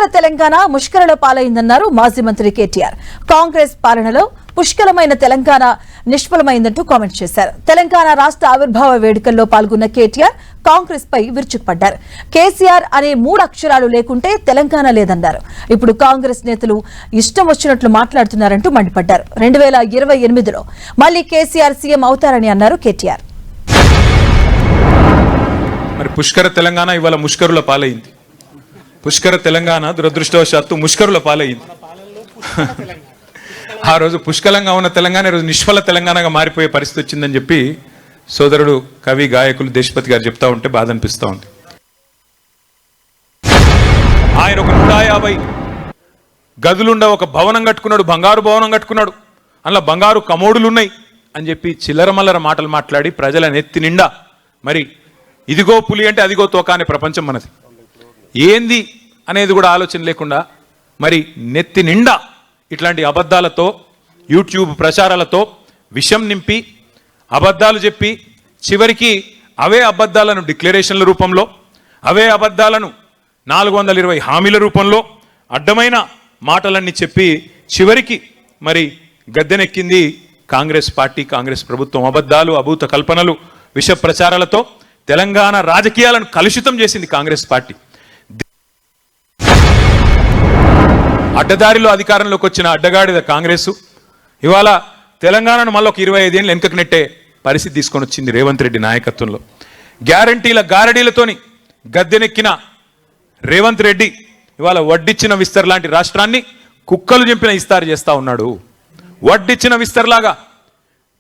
పుష్కర తెలంగాణ ముష్కరల పాలైందన్నారు మాజీ మంత్రి కేటీఆర్. కాంగ్రెస్ పాలనలో పుష్కలమైన తెలంగాణ నిష్ఫలమైందంటూ కామెంట్ చేశారు. తెలంగాణ రాష్ట్ర ఆవిర్భావ వేడుకల్లో పాల్గొన్న కేటీఆర్ కాంగ్రెస్ పై విరుచుకుపడ్డారు. కేసీఆర్ అనే 3 అక్షరాలు లేకుంటే తెలంగాణ లేదన్నారు. ఇప్పుడు కాంగ్రెస్ నేతలు ఇష్టం వచ్చినట్లు మాట్లాడుతున్నారంటూ మండిపడ్డారు. 2028లో మళ్లీ కేసీఆర్ సీఎం అవుతారని అన్నారు కేటీఆర్. మరి పుష్కర తెలంగాణ ఇవాళ ముష్కరుల పాలైంది. పుష్కర తెలంగాణ దురదృష్టవశాత్తు ముష్కరుల పాలైంది. ఆ రోజు పుష్కలంగా ఉన్న తెలంగాణ ఈరోజు నిష్ఫల తెలంగాణగా మారిపోయే పరిస్థితి వచ్చిందని చెప్పి సోదరుడు కవి గాయకులు దేశపతి గారు చెప్తా ఉంటే బాధ అనిపిస్తూ ఉంది. ఆయన ఒక 150 గదులుండ ఒక భవనం కట్టుకున్నాడు, బంగారు భవనం కట్టుకున్నాడు, అందులో బంగారు కమోడులు ఉన్నాయి అని చెప్పి చిల్లరమల్లర మాటలు మాట్లాడి ప్రజల నెత్తి నిండా మరి ఇదిగో పులి అంటే అదిగో తోక అనే ప్రపంచం మనది, ఏంది అనేది కూడా ఆలోచన లేకుండా మరి నెత్తి నిండా ఇట్లాంటి అబద్ధాలతో యూట్యూబ్ ప్రచారాలతో విషం నింపి అబద్ధాలు చెప్పి చివరికి అవే అబద్ధాలను డిక్లరేషన్ల రూపంలో, అవే అబద్ధాలను 420 హామీల రూపంలో అడ్డమైన మాటలన్నీ చెప్పి చివరికి మరి గద్దెనెక్కింది కాంగ్రెస్ పార్టీ, కాంగ్రెస్ ప్రభుత్వం. అబద్ధాలు, అభూత కల్పనలు, విష ప్రచారాలతో తెలంగాణ రాజకీయాలను కలుషితం చేసింది కాంగ్రెస్ పార్టీ. అడ్డదారిలో అధికారంలోకి వచ్చిన అడ్డగాడిద కాంగ్రెస్ ఇవాళ తెలంగాణను మళ్ళీ ఒక 25 ఏళ్ళు వెనుకకు నెట్టే పరిస్థితి తీసుకొని వచ్చింది రేవంత్ రెడ్డి నాయకత్వంలో. గ్యారంటీల గారడీలతోని గద్దెనెక్కిన రేవంత్ రెడ్డి ఇవాళ వడ్డిచ్చిన విస్తర్ లాంటి రాష్ట్రాన్ని కుక్కలు చెంపిన ఇస్తారు చేస్తా ఉన్నాడు. వడ్డిచ్చిన విస్తర్లాగా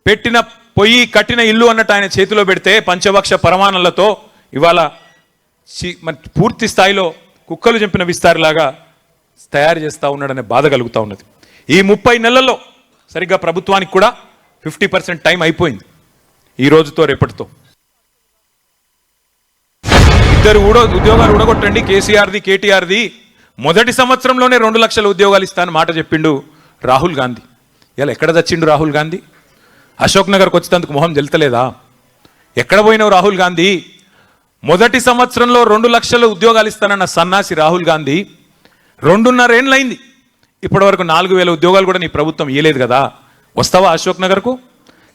పెట్టిన పొయ్యి కట్టిన ఇల్లు అన్నట్టు ఆయన చేతిలో పెడితే పంచభక్ష పరమాణాలతో ఇవాళ పూర్తి స్థాయిలో కుక్కలు చెంపిన విస్తారులాగా తయారు చేస్తూ ఉన్నాడనే బాధ కలుగుతూ ఉన్నది. ఈ 30 నెలల్లో సరిగ్గా ప్రభుత్వానికి కూడా 50% టైం అయిపోయింది. ఈ రోజుతో రేపటితో 2 ఉద్యోగాలు ఊడగొట్టండి, కేసీఆర్ది కేటీఆర్ది. మొదటి సంవత్సరంలోనే 2 లక్షల ఉద్యోగాలు ఇస్తానని మాట చెప్పిండు రాహుల్ గాంధీ. ఇలా ఎక్కడ చచ్చిండు రాహుల్ గాంధీ? అశోక్ నగర్కి వచ్చేందుకు మొహం తెలుతలేదా? ఎక్కడ పోయినావు రాహుల్ గాంధీ? మొదటి సంవత్సరంలో 2 లక్షల ఉద్యోగాలు ఇస్తానన్న సన్నాసి రాహుల్ గాంధీ 2.5 ఏళ్ళైంది. ఇప్పటి వరకు 4,000 ఉద్యోగాలు కూడా నీ ప్రభుత్వం ఇయ్యలేదు కదా. వస్తావా అశోక్ నగర్కు?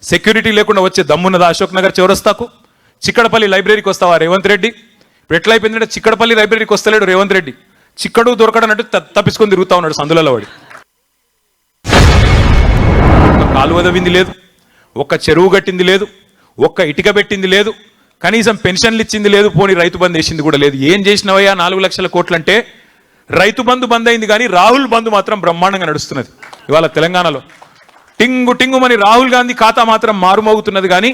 సెక్యూరిటీ లేకుండా వచ్చే దమ్మున్నదా అశోక్ నగర్ చివరస్తాకు? చిక్కడపల్లి లైబ్రరీకి వస్తావా రేవంత్ రెడ్డి? ఇప్పుడు ఎట్లయిపోయిందంటే చిక్కడపల్లి లైబ్రరీకి వస్తలేడు రేవంత్ రెడ్డి, చిక్కడు దొరకడన్నట్టు తప్పించుకొని తిరుగుతా ఉన్నాడు సందులలో వాడి. ఒక కాలువ దవ్వింది లేదు, ఒక్క చెరువు కట్టింది లేదు, ఒక్క ఇటుక పెట్టింది లేదు, కనీసం పెన్షన్లు ఇచ్చింది లేదు, పోనీ రైతు బంధు వేసింది కూడా లేదు. ఏం చేసినవయ్యా 4 లక్షల కోట్లు అంటే? రైతు బంధు బంద్ అయింది కానీ రాహుల్ బంధు మాత్రం బ్రహ్మాండంగా నడుస్తున్నది. ఇవాళ తెలంగాణలో టింగు టింగుమని రాహుల్ గాంధీ ఖాతా మాత్రం మారుమోగుతున్నది కానీ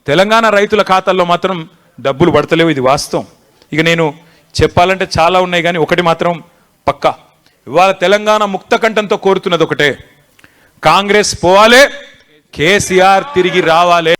తెలంగాణ రైతుల ఖాతాల్లో మాత్రం డబ్బులు పడతలేవు. ఇది వాస్తవం. ఇక నేను చెప్పాలంటే చాలా ఉన్నాయి కానీ ఒకటి మాత్రం పక్కా, ఇవాళ తెలంగాణ ముక్త కంఠంతో కోరుతున్నది ఒకటే, కాంగ్రెస్ పోవాలే, కేసీఆర్ తిరిగి రావాలే.